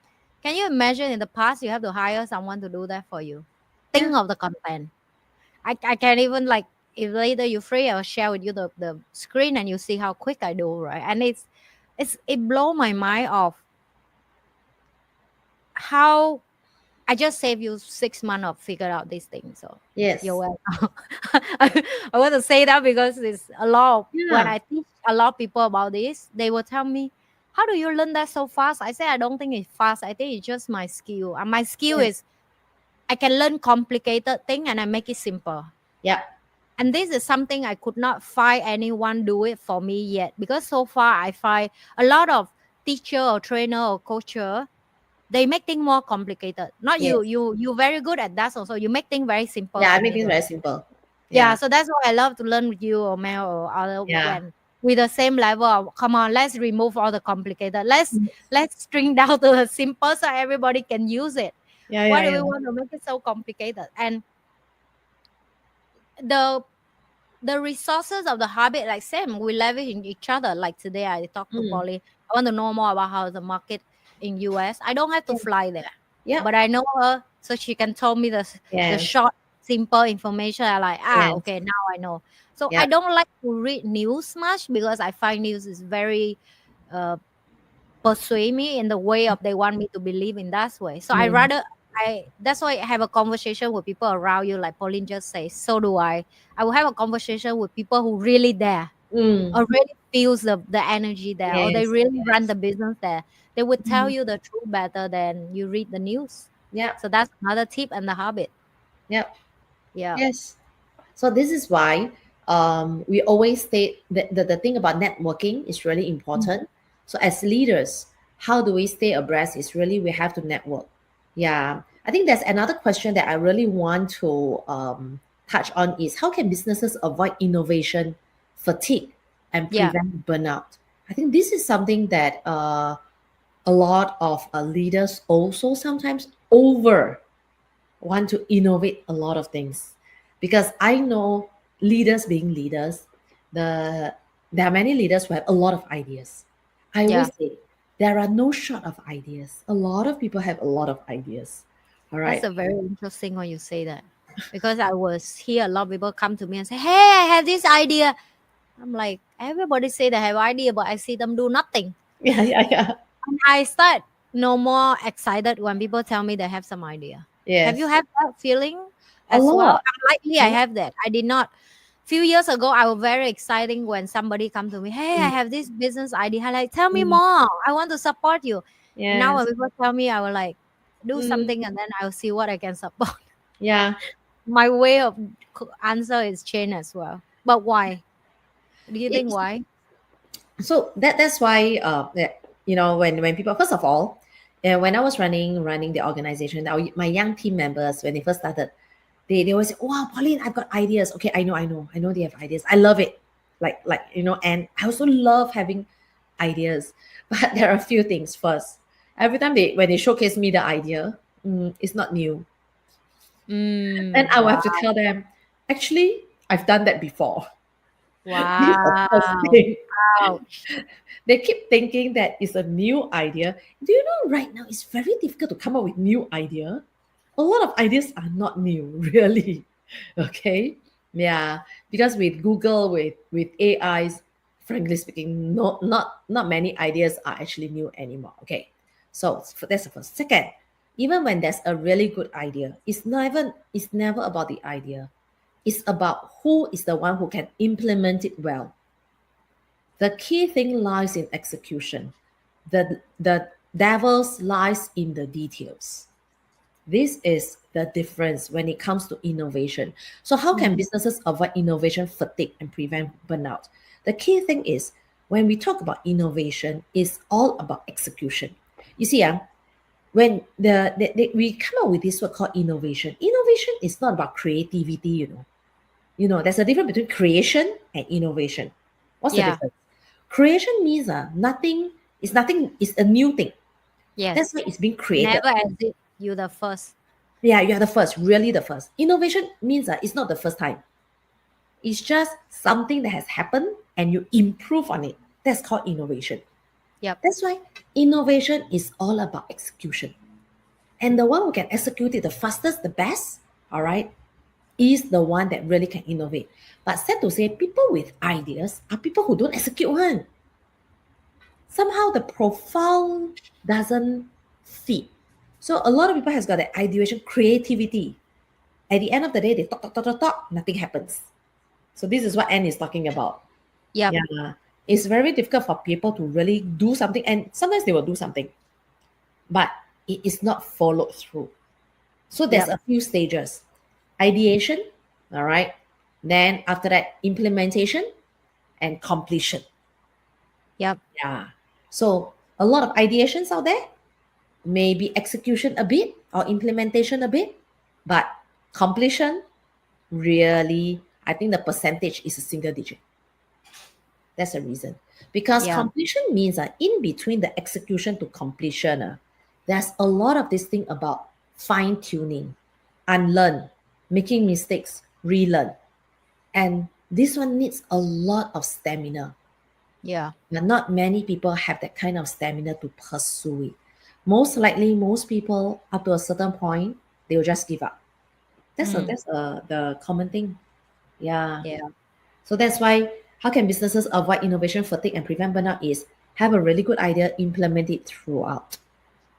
Can you imagine in the past you have to hire someone to do that for you? yeah. Think of the content. I can't even like, if later you're free, I'll share with you the screen and you see how quick I do, right? And it blow my mind off how I just saved you 6 months of figure out these things. So you're Yes. welcome. I want to say that because it's a lot. When Yeah. I teach a lot of people about this, they will tell me, "How do you learn that so fast?" I say, "I don't think it's fast. I think it's just my skill. And my skill Yes. is I can learn complicated thing and I make it simple." Yeah. And this is something I could not find anyone do it for me yet, because so far I find a lot of teacher or trainer or coacher, they make things more complicated. Not you. Yes. You very good at that. Also, you make things very simple Yeah, I for make me things to. very simple. Yeah. Yeah. So that's why I love to learn with you or Mel or other Yeah. when with the same level. Of, come on, let's remove all the complicated. Yes. Let's string down to the simple so everybody can use it. Yeah, Why yeah, do we yeah. want to make it so complicated? And the the resources of the habit, like same, we leverage in each other. Like today I talked to Mm. Pauline. I want to know more about how the market in US. I don't have to Yeah. fly there, Yep. but I know her, so she can tell me the Yes. short simple information. I like, Yes. okay, now I know. So I Yep. don't like to read news much because I find news is very uh persuade me in the way of they want me to believe in that way. So I Mm. rather, I that's why I have a conversation with people around you, like Pauline just says. So do I. I will have a conversation with people who really there Mm. or really feels the energy there, or they Yes. really run Yes. the business there. They would tell Mm. you the truth better than you read the news. Yeah. So that's another tip and the habit. Yeah. Yeah. Yes. So this is why we always state that the thing about networking is really Mm. important. So as leaders, how do we stay abreast is really we have to network. Yeah. I think there's another question that I really want to touch on is how can businesses avoid innovation fatigue and Yeah. prevent burnout? I think this is something that a lot of leaders also sometimes over want to innovate a lot of things because I know leaders being leaders, the there are many leaders who have a lot of ideas. I Yeah. always say there are no short of ideas. A lot of people have a lot of ideas. All That's right. a very interesting when you say that. Because I was here, a lot of people come to me and say, "Hey, I have this idea." I'm like, everybody say they have idea, but I see them do nothing. Yeah, yeah, yeah. And I start no more excited when people tell me they have some idea. Have you Yes. had that feeling A as well? lot. Unlikely A I lot. have that. I did not. Few years ago, I was very exciting when somebody come to me, "Hey, I Mm, have this business idea." I like, tell me mm, more. I want to support you. And now when yes. people tell me, I will like do Mm, something and then I'll see what I can support. yeah. My way of answer is changed as well. But why? Do you think It's, why? so that's why when people first of all when I was running the organization, my young team members when they first started, they always say, wow, Pauline, I've got ideas. Okay, I know they have ideas. I love it. And I also love having ideas. But there are a few things. First, every time when they showcase me the idea, it's not new. Then I will have to Wow. tell them, actually, I've done that before. This is the first Wow. thing. Ouch. They keep thinking that it's a new idea. Do you know right now it's very difficult to come up with new idea? A lot of ideas are not new, really. Okay. Yeah. Because with Google, with AIs, frankly speaking, not many ideas are actually new anymore. Okay. So that's the first. Second, even when there's a really good idea, it's never about the idea. It's about who is the one who can implement it well. The key thing lies in execution. The devil's lies in the details. This is the difference when it comes to innovation. So, how can Mm. businesses avoid innovation fatigue and prevent burnout? The key thing is when we talk about innovation, it's all about execution. You see, when we come up with this word called innovation, innovation is not about creativity. There's a difference between creation and innovation. What's the Yeah. difference? Creation means nothing is a new thing. That's Yes. why it's being created. Never as if you the first. Yeah, you are the first, really the first. Innovation means that it's not the first time. It's just something that has happened and you improve on it. That's called innovation. Yep. That's why innovation is all about execution. And the one who can execute it the fastest, the best, all right, is the one that really can innovate. But sad to say, people with ideas are people who don't execute one. Somehow the profile doesn't fit. So a lot of people has got that ideation creativity. At the end of the day, they talk, talk, talk, talk, talk, nothing happens. So this is what Anne is talking about. Yep. Yeah. It's very difficult for people to really do something, and sometimes they will do something, but it is not followed through. So there's Yep. a few stages. Ideation, all right. Then after that, implementation and completion. Yep. Yeah. So a lot of ideations out there, maybe execution a bit or implementation a bit, but completion really, I think the percentage is a single digit. That's the reason. Because Yeah. completion means in between the execution to completion, there's a lot of this thing about fine tuning, unlearn, making mistakes, relearn. And this one needs a lot of stamina. Yeah. But not many people have that kind of stamina to pursue it. Most likely, most people up to a certain point, they will just give up. Mm. That's the common thing. Yeah. Yeah. So that's why how can businesses avoid innovation fatigue and prevent burnout is have a really good idea, implement it throughout.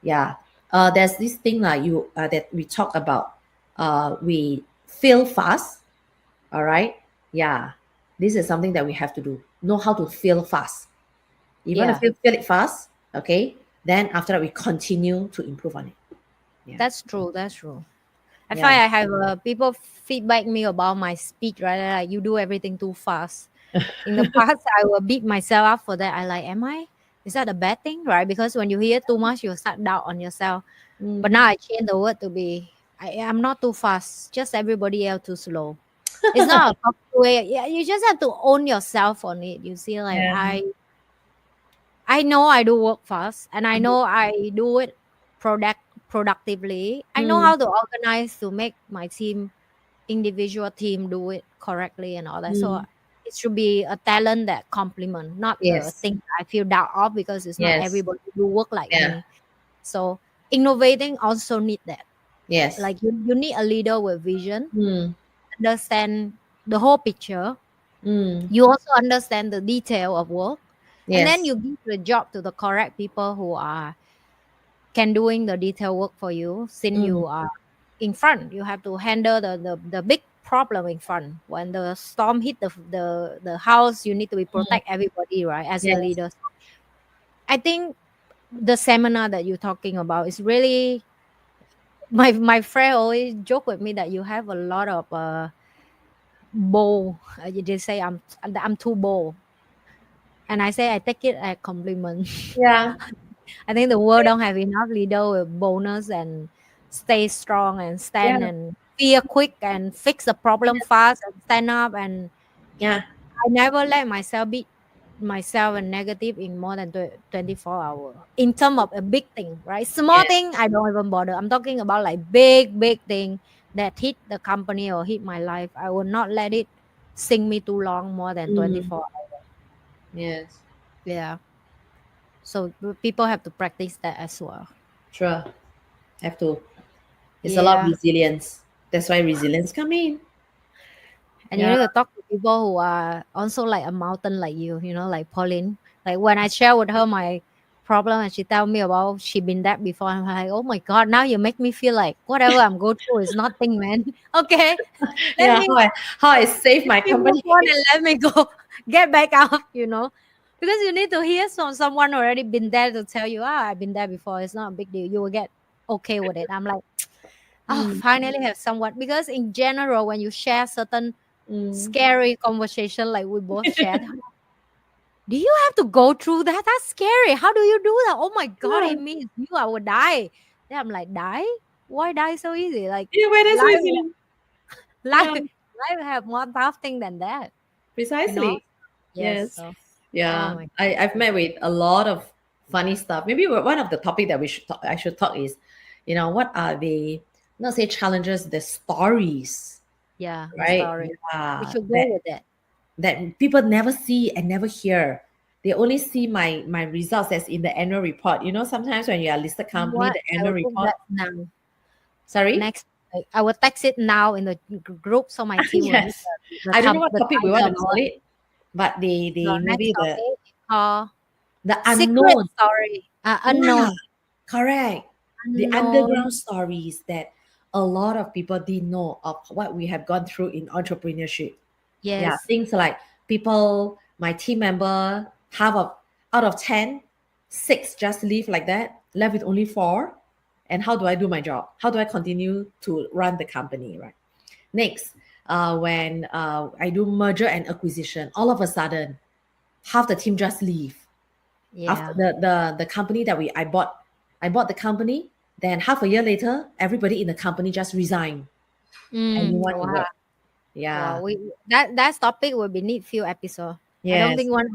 Yeah. There's this thing like you that we talk about. We fail fast. All right. Yeah. This is something that we have to do. Know how to fail fast. You want to Yeah. feel it fast, okay? Then after that, we continue to improve on it. Yeah. That's true. That's true. I Yeah. find I have people feedback me about my speed, right? Like you do everything too fast. In the past, I will beat myself up for that. I like, am I? Is that a bad thing, right? Because when you hear too much, you start doubt on yourself. But Mm. now I change the word to be, I'm not too fast. Just everybody else too slow. It's not a toxic way. Yeah, you just have to own yourself on it. You see, like Yeah. I know I do work fast, and I know I do it productively. I know Mm. how to organize to make my team, individual team, do it correctly and all that. So Mm. it should be a talent that complement, not the Yes. thing I feel doubt of, because it's not Yes. everybody do work like Yeah. me. So innovating also need that. Yes. Like you need a leader with vision, Mm. understand the whole picture. Mm. You also understand the detail of work, and then Yes. you give the job to the correct people who are can doing the detail work for you. Since Mm. you are in front, you have to handle the big problem in front. When the storm hit the house, you need to be Mm. protect everybody, right, as a Yes. leader. I think the seminar that you're talking about is really, my friend always joke with me that you have a lot of bold. You did say I'm too bold, and I say I take it as compliment. Yeah. I think the world don't have enough leader with boldness and stay strong and Yeah. stand and fear quick and fix the problem fast and stand up. And Yeah. I never let myself beat myself and negative in more than 24 hours in terms of a big thing, right? Small Yes. thing I don't even bother. I'm talking about like big thing that hit the company or hit my life. I will not let it sink me too long, more than Mm. 24 hours. Yes. Yeah, so people have to practice that as well. Sure. Have to. It's a lot of Yeah. resilience. That's why resilience come in. And you Yeah. need to talk to people who are also like a mountain like you know, like Pauline. Like when I share with her my problem and she tell me about she been that before, I'm like, oh my God, now you make me feel like whatever I'm going through is nothing, man. Okay, let Yeah. me How I save let my me move company. on and let me go get back up, you know. Because you need to hear from someone already been there to tell you, I've been there before. It's not a big deal. You will get okay with it. I'm like, oh, Mm. finally have someone. Because in general, when you share certain Mm. scary conversation like we both shared. Do you have to go through that? That's scary. How do you do that? Oh my God, Yeah. it means you, I would die. Then I'm like, die? Why die so easy? Like Yeah. Where there's life, resilience. life, Yeah. life have more tough thing than that, you know? Precisely. Yes. Yes. So, oh Yeah. my I've God. met with a lot of funny stuff. Maybe one of the topic that we should talk, I should talk is, what are the, not say challenges, the stories, Yeah, the right? story. We Yeah. should go with that. That people never see and never hear. They only see my results as in the annual report. Sometimes when you are listed You know company, what? the I annual will put report. that now. Sorry? Next, I will text it now in the group so my team will know Yes. I don't know what the topic we want to title. call it, but The the next maybe topic is called the secret unknown. story. Yeah, Unknown. correct. The Unknown. underground stories that a lot of people didn't know of what we have gone through in entrepreneurship. Yeah, Yes. things like people, my team member, half of out of 10, 6 just leave like that, left with only 4. And how do I do my job? How do I continue to run the company, right? Next, when I do merger and acquisition, all of a sudden, half the team just leave. After Yeah. the company that I bought the company, then half a year later, everybody in the company just resign and you want to Wow. work. Wow. Yeah. That topic will be need few episode. I don't Yes. think one.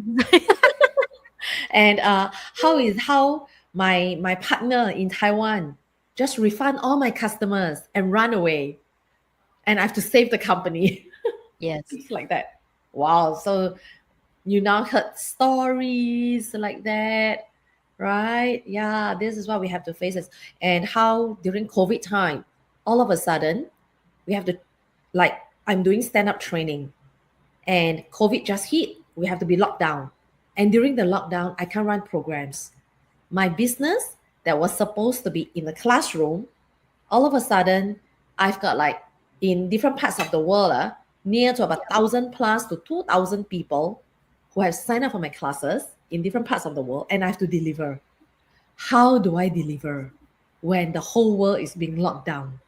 And how my partner in Taiwan just refund all my customers and run away, and I have to save the company. Yes. It's like that. Wow. So you now heard stories like that, right? Yeah, this is what we have to face it. And how during COVID time, all of a sudden, we have to, like, I'm doing stand-up training and COVID just hit. We have to be locked down. And during the lockdown, I can't run programs. My business that was supposed to be in the classroom, all of a sudden, I've got like in different parts of the world, near to about 1,000 plus to 2,000 people who have signed up for my classes in different parts of the world, and I have to deliver. How do I deliver? when the whole world is being locked down.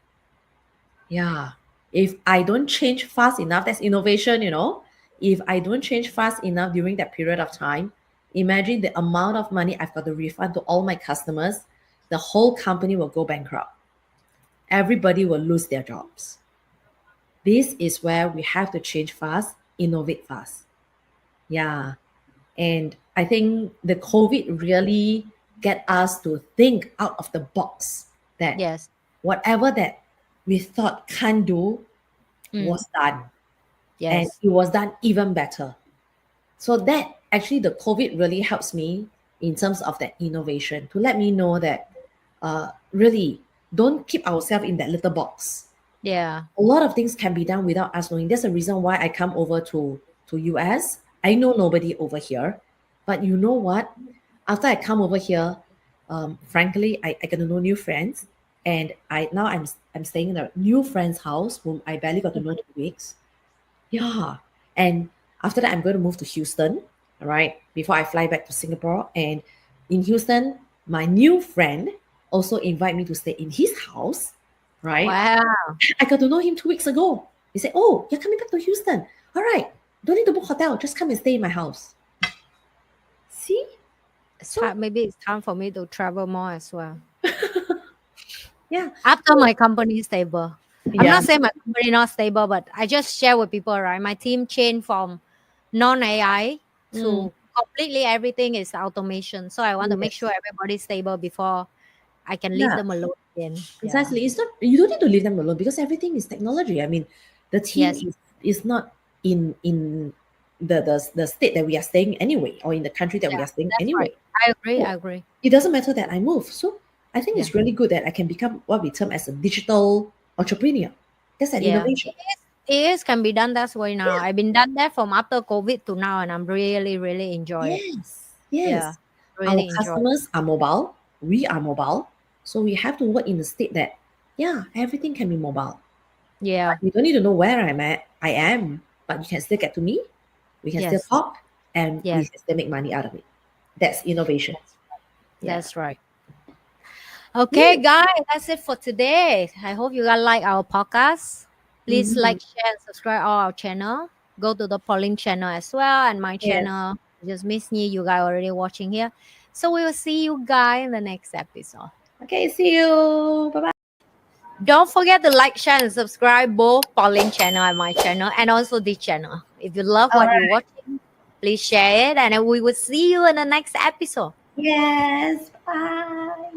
Yeah. If I don't change fast enough, that's innovation, you know. If I don't change fast enough during that period of time, imagine the amount of money I've got to refund to all my customers. The whole company will go bankrupt. Everybody will lose their jobs. This is where we have to change fast, innovate fast. Yeah. And I think the COVID really get us to think out of the box that Yes. whatever that we thought can't do Mm. was done. And Yes. it was done even better. So that actually the COVID really helps me in terms of that innovation to let me know that really don't keep ourselves in that little box. Yeah. A lot of things can be done without us knowing. That's the reason why I come over to US. I know nobody over here, but you know what? After I come over here, frankly, I get to know new friends, and I'm staying in a new friend's house whom I barely got to know 2 weeks. Yeah. And after that, I'm going to move to Houston, all right, before I fly back to Singapore. And in Houston, my new friend also invite me to stay in his house, right? Wow. I got to know him 2 weeks ago. He said, "Oh, you're coming back to Houston. All right. Don't need to book hotel. Just come and stay in my house." See? So, Maybe it's time for me to travel more as well. yeah. After my company is stable. I'm Yeah. not saying my company not stable, but I just share with people, right? My team changed from non-AI Mm, to completely everything is automation. So I want to make yes. sure everybody's stable before I can leave Yeah. them alone again. Yeah. Precisely. It's not you don't need to leave them alone because everything is technology. I mean, the team Yes. is not in the state that we are staying anyway, or in the country that we Yeah. are staying That's anyway. right. I agree. So I agree. it doesn't matter that I move. So I think Yeah. it's really good that I can become what we term as a digital entrepreneur. That's an Yeah. innovation. It is can be done that way now. Yeah. I've been done that from after COVID to now, and I'm really, really enjoy it. Yes. Yeah. Yes. Our Really enjoy it. customers are mobile. We are mobile. So we have to work in a state that, yeah, everything can be mobile. Yeah. You don't need to know where I'm at. I am, but you can still get to me. We can still Yes. talk, and we Yes. can still make money out of it. That's innovation. Yeah. That's right. Okay, Yeah. guys, that's it for today. I hope you guys like our podcast. Please Mhm. like, share, and subscribe all our channel. Go to the Pauline channel as well and my Yes. channel. Just Ms.Nhi, you guys already watching here. So we will see you guys in the next episode. Okay. See you. Bye bye. Don't forget to like, share, and subscribe both Pauline channel and my channel, and also this channel. If you love All what you're right. watching, please share it, and we will see you in the next episode. Yes. Bye.